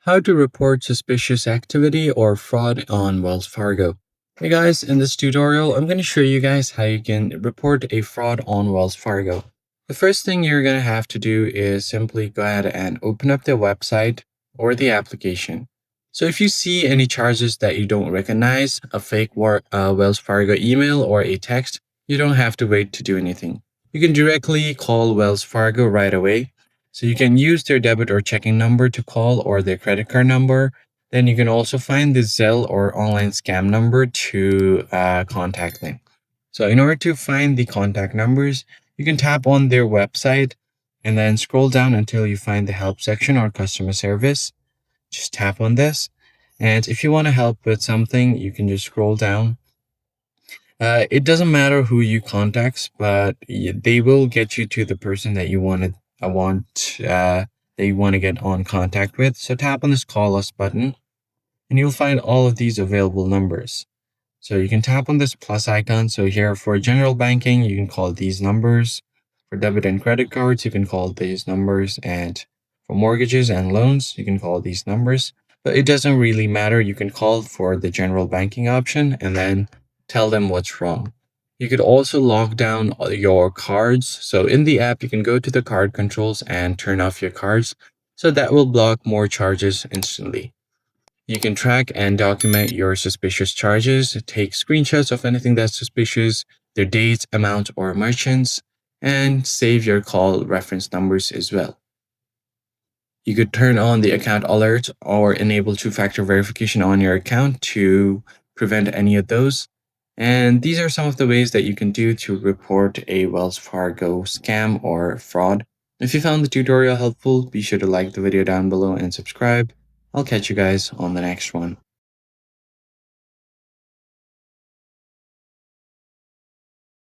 How to report suspicious activity or fraud on Wells Fargo. Hey guys, in this tutorial, I'm going to show you guys how you can report a fraud on Wells Fargo. The first thing you're going to have to do is simply go ahead and open up the website or the application. So if you see any charges that you don't recognize, a fake Wells Fargo email or a text, you don't have to wait to do anything. You can directly call Wells Fargo right away. So you can use their debit or checking number to call or their credit card number. Then you can also find the Zelle or online scam number to contact them. So in order to find the contact numbers, you can tap on their website and then scroll down until you find the help section or customer service. Just tap on this. And if you want to help with something, you can just scroll down. It doesn't matter who you contact, but they will get you to the person that you that you want to get on contact with. So tap on this call us button and you'll find all of these available numbers. So you can tap on this plus icon. So here for general banking, you can call these numbers. For debit and credit cards, you can call these numbers. And for mortgages and loans, you can call these numbers. But it doesn't really matter. You can call for the general banking option and then tell them what's wrong. You could also lock down your cards. So in the app, you can go to the card controls and turn off your cards. So that will block more charges instantly. You can track and document your suspicious charges, take screenshots of anything that's suspicious, their dates, amount, or merchants, and save your call reference numbers as well. You could turn on the account alert or enable two-factor verification on your account to prevent any of those. And these are some of the ways that you can do to report a Wells Fargo scam or fraud. If you found the tutorial helpful, be sure to like the video down below and subscribe. I'll catch you guys on the next one.